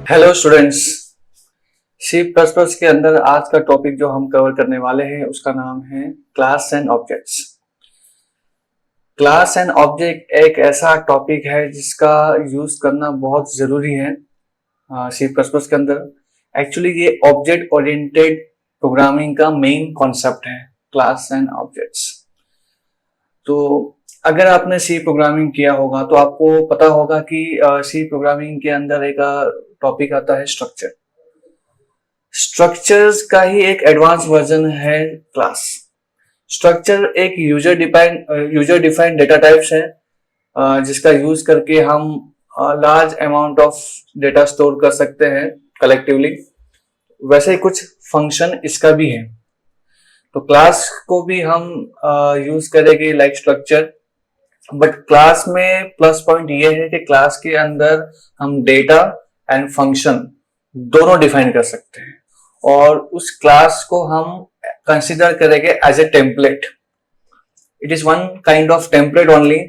Hello students. C plus plus के अंदर आज का टॉपिक जो हम कवर करने वाले हैं उसका नाम है class and objects. Class and object एक ऐसा टॉपिक है जिसका यूज करना बहुत जरूरी है सी प्लस प्लस के अंदर। एक्चुअली ये ऑब्जेक्ट ओरिएंटेड प्रोग्रामिंग का मेन कॉन्सेप्ट है, क्लास एंड ऑब्जेक्ट्स। तो अगर आपने सी प्रोग्रामिंग किया होगा तो आपको पता होगा कि सी प्रोग्रामिंग के अंदर एक टॉपिक आता है स्ट्रक्चर। स्ट्रक्चर्स का ही एक एडवांस वर्जन है क्लास। स्ट्रक्चर एक यूजर डिफाइंड डेटा टाइप्स है जिसका यूज करके हम large amount of data store कर सकते हैं कलेक्टिवली। वैसे ही कुछ फंक्शन इसका भी है, तो क्लास को भी हम यूज करेंगे लाइक स्ट्रक्चर। बट क्लास में प्लस पॉइंट ये है कि क्लास के अंदर हम डेटा एंड फंक्शन दोनों डिफाइन कर सकते हैं और उस क्लास को हम कंसिडर करेंगे as a template. It is one kind of template only.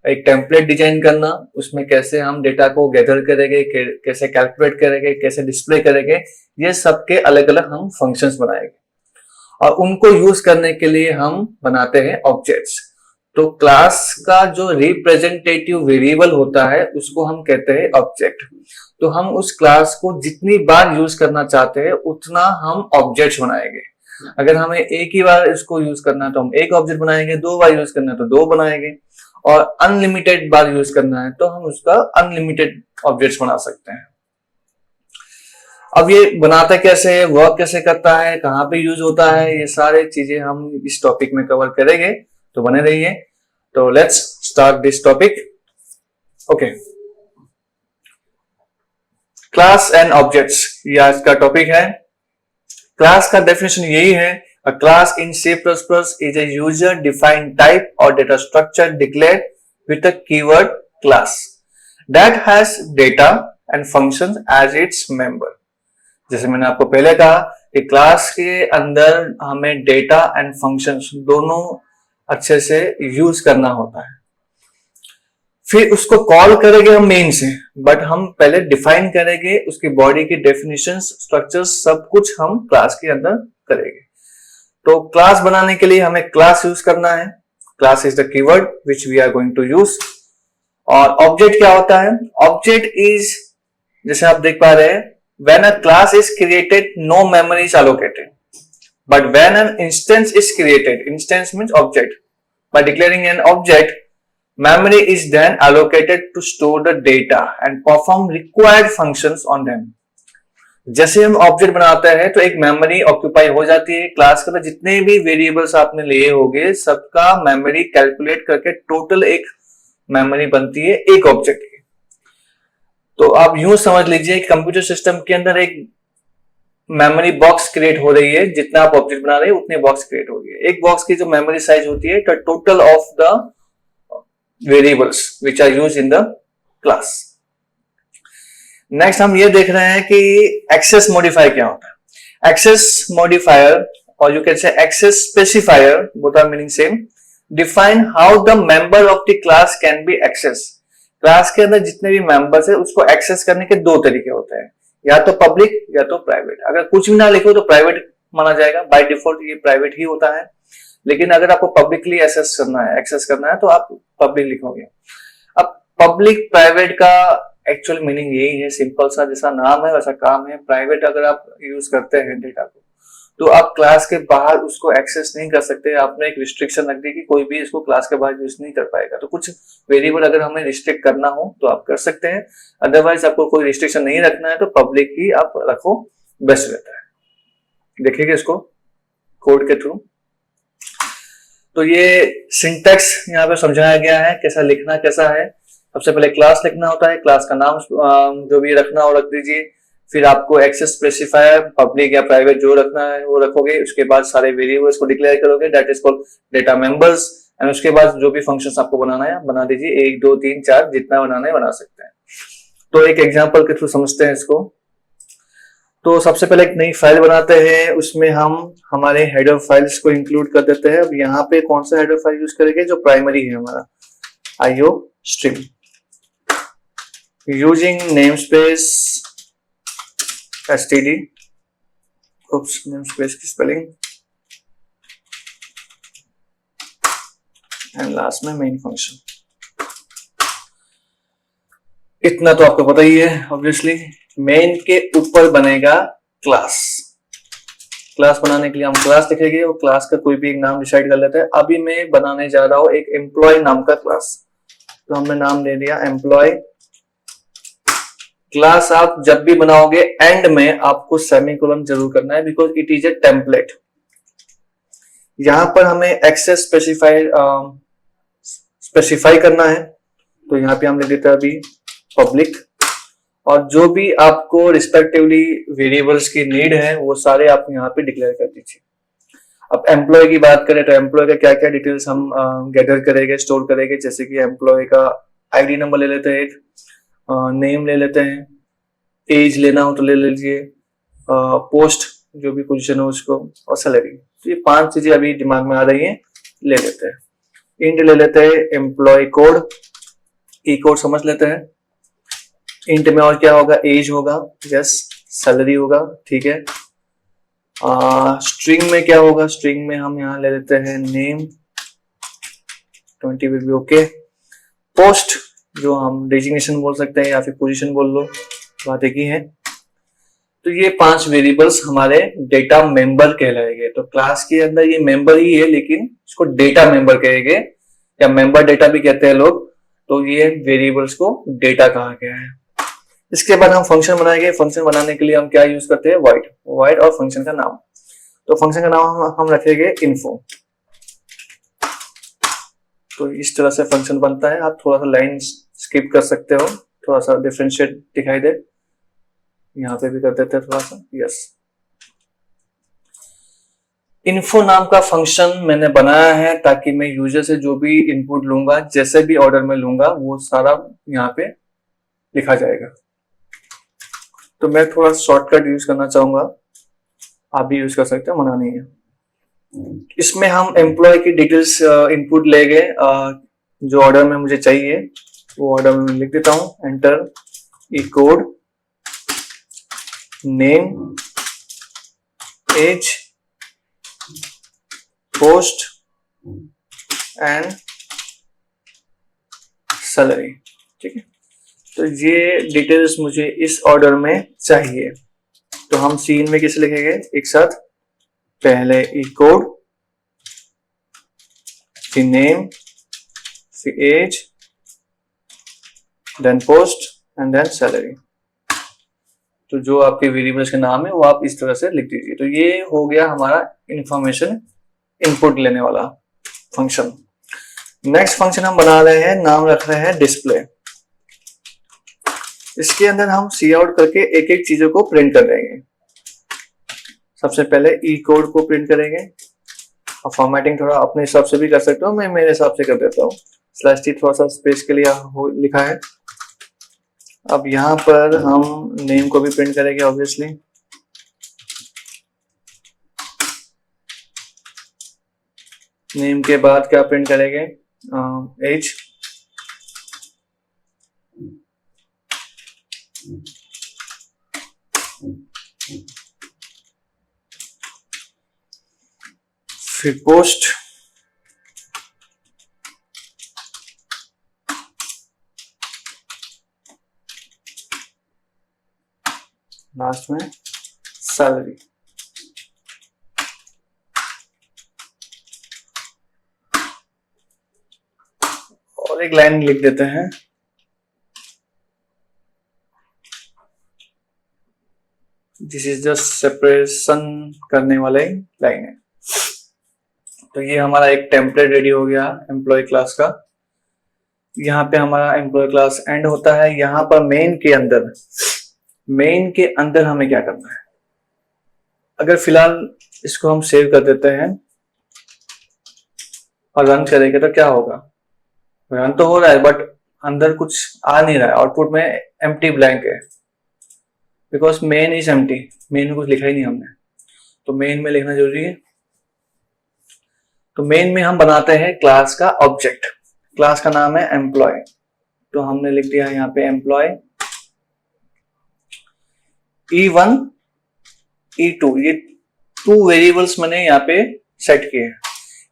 एक टेम्पलेट डिजाइन करना, उसमें कैसे हम डेटा को गैदर करेंगे, कैसे कैलकुलेट करेंगे, कैसे डिस्प्ले करेंगे, ये सबके अलग अलग हम फंक्शंस बनाएंगे और उनको यूज करने के लिए हम बनाते हैं ऑब्जेक्ट्स। तो क्लास का जो रिप्रेजेंटेटिव वेरिएबल होता है उसको हम कहते हैं ऑब्जेक्ट। तो हम उस क्लास को जितनी बार यूज करना चाहते हैं उतना हम ऑब्जेक्ट्स बनाएंगे। अगर हमें एक ही बार इसको यूज करना है तो हम एक ऑब्जेक्ट बनाएंगे, दो बार यूज करना है तो दो बनाएंगे, और अनलिमिटेड बार यूज करना है तो हम उसका अनलिमिटेड ऑब्जेक्ट्स बना सकते हैं। अब ये बनाता कैसे है, वर्क कैसे करता है, कहाँ पे यूज होता है, ये सारे चीजें हम इस टॉपिक में कवर करेंगे, तो बने रहिए। तो let's start this topic. Okay, class and objects ये आज का टॉपिक है। क्लास का डेफिनेशन यही है, अ class in C++ is a user defined type or data structure declared with a keyword class that has data and functions as its member। जैसे मैंने आपको पहले कहा कि क्लास के अंदर हमें डेटा एंड फंक्शंस दोनों अच्छे से यूज करना होता है। फिर उसको कॉल करेंगे हम मेन से, बट हम पहले डिफाइन करेंगे उसकी बॉडी की डेफिनेशंस, स्ट्रक्चर्स, सब कुछ हम क्लास के अंदर करेंगे। तो क्लास बनाने के लिए हमें क्लास यूज करना है। Class is the keyword which we are going to use. और ऑब्जेक्ट क्या होता है? ऑब्जेक्ट इज, जैसे आप देख पा रहे हैं, when a class is created no memory is allocated, but when an instance is created, instance means object, by declaring an object, memory is then allocated to store the data and perform required functions on them। जैसे हम object बनाते हैं तो एक memory occupy हो जाती है। Class के अंदर जितने भी वेरिएबल्स आपने लिए होंगे सबका मेमोरी कैलकुलेट करके टोटल एक मेमोरी बनती है एक ऑब्जेक्ट की। तो आप यूं समझ लीजिए कि कंप्यूटर सिस्टम के अंदर एक मेमोरी बॉक्स क्रिएट हो रही है। जितना आप ऑब्जेक्ट बना रहे हैं उतने बॉक्स क्रिएट हो रही है। एक बॉक्स की जो मेमोरी साइज होती है total of the variables which are used in the class. Next हम ये देख रहे हैं कि एक्सेस मॉडिफायर क्या होता है। एक्सेस मॉडिफायर और you can say access specifier, both are meaning same, define how the member of the class can be access. Class के अंदर जितने भी मेंबर्स है उसको एक्सेस करने के दो तरीके होते हैं, या तो पब्लिक या तो प्राइवेट। अगर कुछ भी ना लिखो तो प्राइवेट माना जाएगा, बाय डिफॉल्ट ये प्राइवेट ही होता है। लेकिन अगर आपको पब्लिकली एक्सेस करना है तो आप पब्लिक लिखोगे। अब पब्लिक प्राइवेट का एक्चुअल मीनिंग यही है, सिंपल सा, जैसा नाम है वैसा काम है। प्राइवेट अगर आप यूज करते हैं डेटा को तो आप क्लास के बाहर उसको एक्सेस नहीं कर सकते। आपने एक रिस्ट्रिक्शन रख दी कि कोई भी इसको क्लास के बाहर यूज नहीं कर पाएगा। तो कुछ वेरिएबल अगर हमें रिस्ट्रिक्ट करना हो तो आप कर सकते हैं, अदरवाइज आपको कोई रिस्ट्रिक्शन नहीं रखना है तो पब्लिक ही आप रखो, बेस्ट रहता है। देखिएगा इसको कोड के थ्रू। तो ये सिंटैक्स यहाँ पे समझाया गया है, कैसा लिखना कैसा है। सबसे पहले क्लास लिखना होता है, क्लास का नाम जो भी रखना हो रख दीजिए। फिर आपको एक्सेस स्पेसिफायर पब्लिक या प्राइवेट जो रखना है वो रखोगे। उसके बाद सारे वेरिएबल्स को डिक्लेयर करोगे, that is called data members. And उसके बाद जो भी फंक्शंस आपको बनाना है बना दीजिए, 1 2 3 4 जितना बनाना है बना सकते हैं। तो एक एग्जांपल के थ्रू समझते हैं इसको। तो सबसे पहले एक नई फाइल बनाते हैं, उसमें हम हमारे हेडर फाइल्स को इंक्लूड कर देते हैं। अब यहाँ पे कौन सा हेडर फाइल यूज करेंगे? जो प्राइमरी है हमारा IO stream, using namespace std, namespace की स्पेलिंग, एंड लास्ट में मेन फंक्शन। इतना तो आपको पता ही है ऑब्वियसली। मेन के ऊपर बनेगा क्लास। क्लास बनाने के लिए हम क्लास लिखेंगे और क्लास का कोई भी एक नाम डिसाइड कर लेते हैं। अभी मैं बनाने जा रहा हूं एक एम्प्लॉय नाम का क्लास, तो हमने नाम दे दिया एम्प्लॉय। क्लास आप जब भी बनाओगे एंड में आपको सेमीकोलन जरूर करना है, because it is a template. यहां पर हमें एक्सेस स्पेसिफाई करना है, तो यहाँ पे हम लिख देते हैं अभी पब्लिक, और जो भी आपको रिस्पेक्टिवली वेरिएबल्स की नीड है वो सारे आप यहाँ पे डिक्लेयर कर दीजिए। अब एम्प्लॉय की बात करें तो एम्प्लॉय का क्या क्या डिटेल्स हम गैदर करेंगे, स्टोर करेंगे, जैसे कि एम्प्लॉय का आईडी नंबर ले लेते हैं, एक नेम ले लेते हैं, एज लेना हो तो ले लीजिए, पोस्ट जो भी पोजीशन हो उसको, और सैलरी। तो ये 5 चीजें अभी दिमाग में आ रही हैं, ले लेते हैं। इंट ले लेते हैं एम्प्लॉय कोड, ई कोड समझ लेते हैं। इंट में और क्या होगा, एज होगा, यस, सैलरी होगा, ठीक है। स्ट्रिंग में क्या होगा, स्ट्रिंग में हम यहाँ ले लेते हैं name, 20 will be okay. Post जो हम डेजिग्नेशन बोल सकते हैं या फिर पोजीशन बोल लो, बात एक ही है। तो ये 5 वेरिएबल्स हमारे डेटा मेंबर कहलाएंगे। तो क्लास के अंदर ये मेंबर ही है, लेकिन इसको डेटा मेंबर कहेंगे या मेंबर डेटा भी कहते हैं लोग। तो ये वेरिएबल्स को डेटा कहा गया है। इसके बाद हम फंक्शन बनाएंगे। फंक्शन बनाने के लिए हम क्या यूज करते हैं, void, void और फंक्शन का नाम। तो फंक्शन का नाम हम रखेंगे info। तो इस तरह से फंक्शन बनता है। आप थोड़ा सा लाइन स्किप कर सकते हो, थोड़ा सा डिफरेंशिएट दिखाई दे, यहाँ पे भी कर देते हैं थोड़ा सा, यस। इन्फो नाम का फंक्शन मैंने बनाया है ताकि मैं यूजर से जो भी इनपुट लूंगा, जैसे भी ऑर्डर में लूंगा, वो सारा यहाँ पे लिखा जाएगा। तो मैं थोड़ा शॉर्टकट यूज करना चाहूंगा, आप भी यूज कर सकते हो, मना नहीं है। इसमें हम एम्प्लॉय की डिटेल्स इनपुट लेंगे, जो ऑर्डर में मुझे चाहिए वो ऑर्डर में लिख देता हूं। Enter E code, name, age, post and salary, ठीक है। तो ये डिटेल्स मुझे इस ऑर्डर में चाहिए। तो हम सीन में किसे लिखेंगे एक साथ, पहले ई कोड, फिर नेम, फिर age, then post and then salary. तो जो आपके वेरिएबल्स के नाम है वो आप इस तरह से लिख दीजिए। तो ये हो गया हमारा इंफॉर्मेशन इनपुट लेने वाला फंक्शन। नेक्स्ट फंक्शन हम बना रहे हैं, नाम रख रहे हैं डिस्प्ले। इसके अंदर हम सी आउट करके एक एक चीजों को प्रिंट कर देंगे। सबसे पहले ई कोड को प्रिंट करेंगे, और फॉर्मेटिंग थोड़ा अपने हिसाब से भी कर सकते हो, मैं मेरे हिसाब से कर देता हूँ। /t थोड़ा सा स्पेस के लिए लिखा है। अब यहाँ पर हम नेम को भी प्रिंट करेंगे ऑब्वियसली। नेम के बाद क्या प्रिंट करेंगे, एज, फिर पोस्ट, लास्ट में सैलरी। और एक लाइन लिख देते हैं, दिस इज जस्ट सेपरेशन करने वाले लाइन है। तो ये हमारा एक टेम्पलेट रेडी हो गया एम्प्लॉय क्लास का। यहाँ पे हमारा एम्प्लॉय क्लास एंड होता है। यहाँ पर मेन के अंदर हमें क्या करना है, अगर फिलहाल इसको हम सेव कर देते हैं और रन करेंगे तो क्या होगा, रन तो हो रहा है बट अंदर कुछ आ नहीं रहा है, आउटपुट में एम्प्टी ब्लैंक है, because main is empty. Main में कुछ लिखा ही नहीं हमने, तो मेन में लिखना जरूरी है। तो मेन में हम बनाते हैं क्लास का ऑब्जेक्ट। क्लास का नाम है एम्प्लॉय, तो हमने लिख दिया यहाँ पे एम्प्लॉय E1 E2, ये 2 वेरिएबल्स मैंने यहाँ पे सेट किए हैं।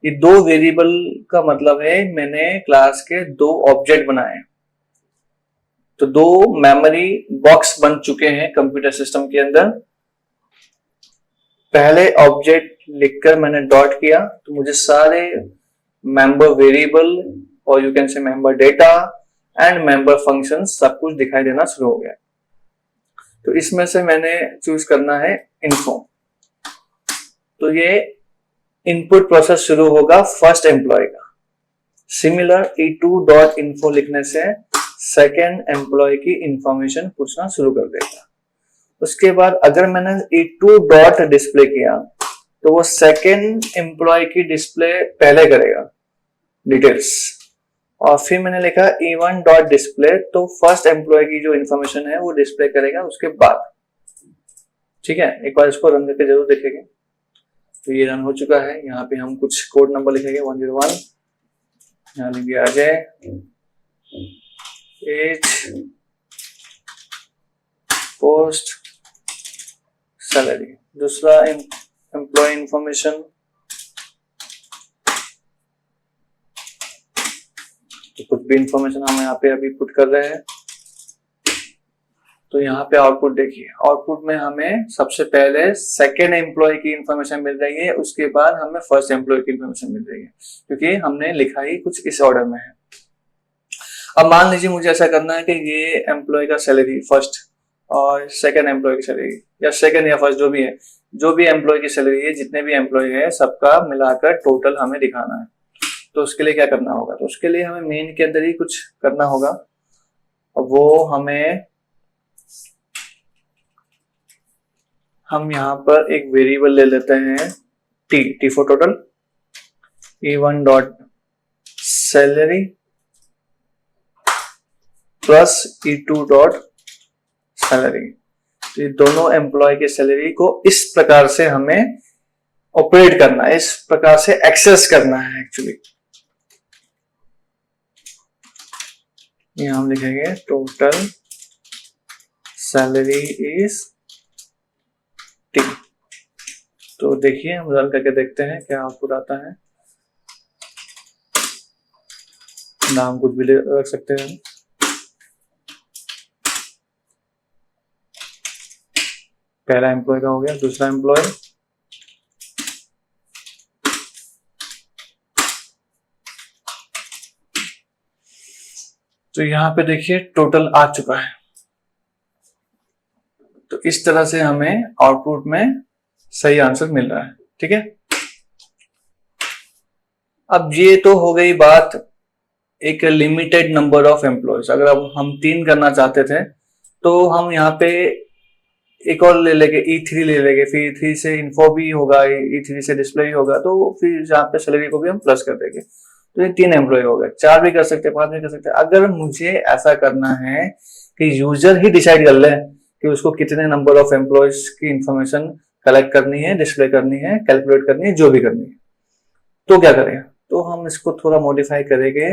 ये 2 वेरिएबल का मतलब है मैंने क्लास के 2 ऑब्जेक्ट बनाए। तो 2 मेमोरी बॉक्स बन चुके हैं कंप्यूटर सिस्टम के अंदर। पहले ऑब्जेक्ट लिखकर मैंने डॉट किया तो मुझे सारे मेंबर वेरिएबल और यू कैन से member data and member function सब कुछ दिखाई देना शुरू हो गया। तो इसमें से मैंने चूज करना है इन्फो। तो ये इनपुट प्रोसेस शुरू होगा फर्स्ट एम्प्लॉय का। सिमिलर E2.info लिखने से सेकेंड एम्प्लॉय की इंफॉर्मेशन पूछना शुरू कर देगा। उसके बाद अगर मैंने E2 डॉट डिस्प्ले किया तो वो सेकेंड एम्प्लॉय की डिस्प्ले पहले करेगा डिटेल्स, और फिर मैंने लिखा E1 डॉट डिस्प्ले तो फर्स्ट एम्प्लॉय की जो इंफॉर्मेशन है वो डिस्प्ले करेगा उसके बाद। ठीक है, एक बार इसको रन करके जरूर देखेंगे। तो ये रन हो चुका है। यहाँ पे हम कुछ कोड नंबर लिखेंगे 101, यहाँ लिखिए अजय, एज, पोस्ट, सैलरी। दूसरा एम्प्लॉय इंफॉर्मेशन, तो कुछ भी इंफॉर्मेशन हम यहाँ पे अभी पुट कर रहे हैं। तो यहाँ पे आउटपुट देखिए, आउटपुट में हमें सबसे पहले सेकेंड एम्प्लॉय की इंफॉर्मेशन मिल रही है, उसके बाद हमें फर्स्ट एम्प्लॉय की इंफॉर्मेशन मिल रही है, क्योंकि हमने लिखा ही कुछ इस ऑर्डर में है। अब मान लीजिए मुझे ऐसा करना है कि ये एम्प्लॉय का सैलरी फर्स्ट और सेकेंड एम्प्लॉय की सैलरी, या सेकेंड या फर्स्ट जो भी है, जो भी एम्प्लॉय की सैलरी है, जितने भी एम्प्लॉय है सबका मिलाकर टोटल हमें दिखाना है। तो उसके लिए क्या करना होगा, तो उसके लिए हमें मेन के अंदर ही कुछ करना होगा। और वो हम यहाँ पर एक वेरिएबल ले लेते हैं T for total, E1 dot salary plus E2 dot salary. तो ये दोनों एम्प्लॉय के सैलरी को इस प्रकार से हमें ऑपरेट करना है, इस प्रकार से एक्सेस करना है एक्चुअली। यहाँ हम लिखेंगे टोटल सैलरी इज टी। तो देखिए हम रन करके देखते हैं क्या आउटपुट आता है। नाम कुछ भी रख सकते हैं। पहला एम्प्लॉय का हो गया, दूसरा एम्प्लॉय, तो यहां पे देखिए टोटल आ चुका है। तो इस तरह से हमें आउटपुट में सही आंसर मिल रहा है। ठीक है, अब ये तो हो गई बात एक लिमिटेड नंबर ऑफ एम्प्लॉयज। अगर अब हम 3 करना चाहते थे तो हम यहाँ पे एक और ले लेंगे, E3 ले लेंगे, फिर E3 से इन्फो भी होगा, E3 से डिस्प्ले ही होगा, तो फिर यहाँ पे सैलरी को भी हम प्लस कर देंगे। तो ये 3 एम्प्लॉय हो गए। 4 भी कर सकते हैं, 5 भी कर सकते हैं। अगर मुझे ऐसा करना है कि यूजर ही डिसाइड कर ले कि उसको कितने नंबर ऑफ एम्प्लॉयज की इंफॉर्मेशन कलेक्ट करनी है, डिस्प्ले करनी है, कैलकुलेट करनी है, जो भी करनी है, तो क्या करें, तो हम इसको थोड़ा मॉडिफाई करेंगे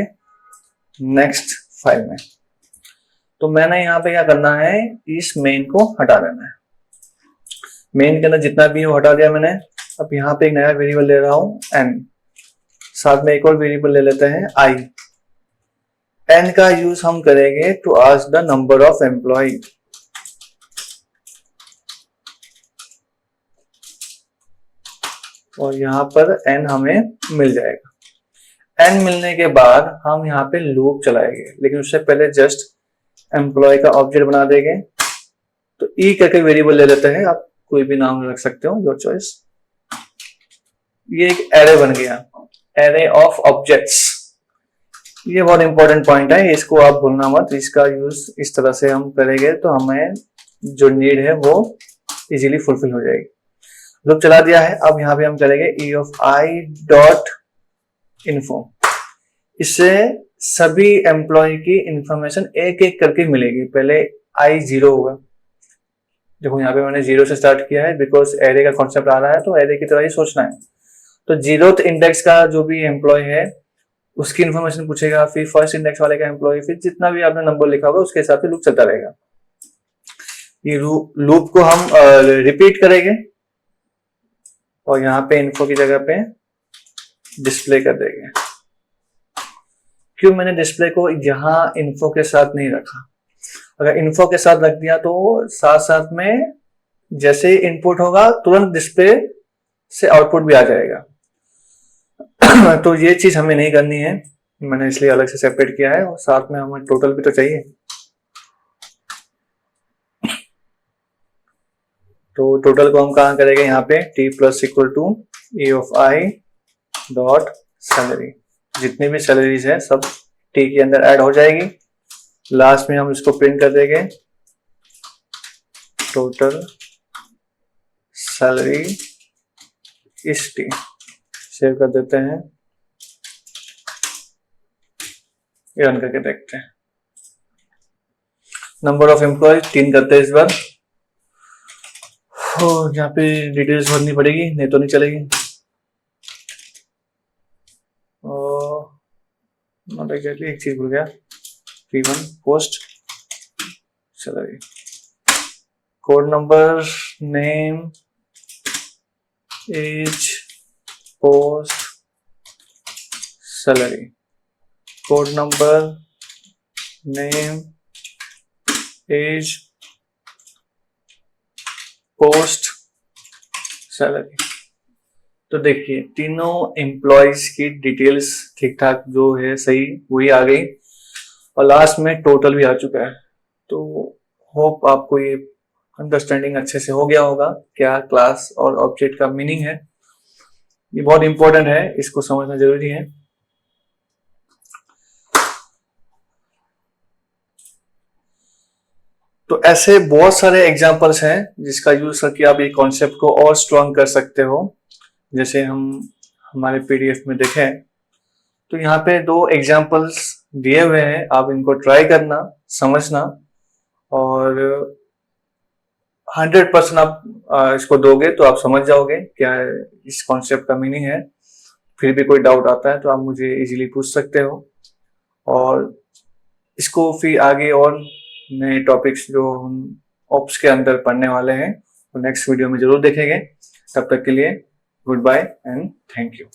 नेक्स्ट फाइल में। तो मैंने यहाँ पे क्या करना है, इस मेन को हटा देना है। मेन के अंदर जितना भी हो हटा दिया मैंने। अब यहाँ पे एक नया वेरिएबल ले रहा हूं n, साथ में एक और वेरिएबल ले लेते हैं i। n का यूज हम करेंगे to ask the number of employ. और यहाँ पर n हमें मिल जाएगा। n मिलने के बाद हम यहाँ पे लूप चलाएंगे, लेकिन उससे पहले जस्ट एम्प्लॉय का ऑब्जेक्ट बना देंगे। तो e करके वेरिएबल ले लेते हैं, आप कोई भी नाम रख सकते हो, योर चॉइस। ये एक एरे बन गया, एरे ऑफ ऑब्जेक्ट्स। ये बहुत इंपॉर्टेंट पॉइंट है, इसको आप भूलना मत। इसका यूज इस तरह से हम करेंगे तो हमें जो नीड है वो इजीली फुलफिल हो जाएगी। लूप चला दिया है। अब यहाँ पे हम करेंगे e of i dot info. इससे सभी एम्प्लॉय की इंफॉर्मेशन एक एक करके मिलेगी। पहले i 0 होगा, देखो यहाँ पे मैंने 0 से स्टार्ट किया है, बिकॉज एरे का कॉन्सेप्ट आ रहा है तो एरे की तरह ही सोचना है। तो 0th इंडेक्स का जो भी एम्प्लॉय है उसकी इंफॉर्मेशन पूछेगा, फिर फर्स्ट इंडेक्स वाले का एम्प्लॉय, फिर जितना भी आपने नंबर लिखा होगा उसके हिसाब से लूप चलता रहेगा। ये लूप को हम रिपीट करेंगे और यहाँ पे इन्फो की जगह पे डिस्प्ले कर देंगे। क्यों मैंने डिस्प्ले को यहाँ इन्फो के साथ नहीं रखा? अगर इन्फो के साथ रख दिया तो साथ साथ में जैसे ही इनपुट होगा तुरंत डिस्प्ले से आउटपुट भी आ जाएगा। तो ये चीज हमें नहीं करनी है, मैंने इसलिए अलग से सेपरेट किया है। और साथ में हमें टोटल भी तो चाहिए, तो टोटल को हम कहाँ करेंगे? यहाँ पे t plus equal to e of i dot salary. जितनी भी सैलरीज है सब t के अंदर ऐड हो जाएगी। लास्ट में हम इसको प्रिंट कर देंगे टोटल सैलरी इस t। सेव कर देते हैं, रन करके देखते हैं। नंबर ऑफ एम्प्लॉयज 3 करते हैं इस बार। यहाँ पे डिटेल्स भरनी पड़ेगी, नहीं तो नहीं चलेगी। नॉट एग्जैक्टली, एक चीज भूल गया, P1 post salary, code number, name, age, post salary, code number, name, age, post salary. तो देखिए तीनों एम्प्लॉयज की डिटेल्स ठीक ठाक जो है सही वही आ गई, और लास्ट में टोटल भी आ चुका है। तो होप आपको ये अंडरस्टैंडिंग अच्छे से हो गया होगा क्या क्लास और ऑब्जेक्ट का मीनिंग है। ये बहुत इंपॉर्टेंट है, इसको समझना जरूरी है। तो ऐसे बहुत सारे एग्जांपल्स हैं जिसका यूज करके आप ये कॉन्सेप्ट को और स्ट्रॉन्ग कर सकते हो। जैसे हम हमारे पीडीएफ में देखें तो यहाँ पे 2 एग्जांपल्स दिए हुए हैं, आप इनको ट्राई करना, समझना, और 100% आप इसको दोगे तो आप समझ जाओगे क्या इस कॉन्सेप्ट का मीनिंग है। फिर भी कोई डाउट आता है तो आप मुझे इजीली पूछ सकते हो, और इसको फिर आगे और नए टॉपिक्स जो हम ऑप्स के अंदर पढ़ने वाले हैं वो नेक्स्ट वीडियो में जरूर देखेंगे। तब तक के लिए good bye and thank you.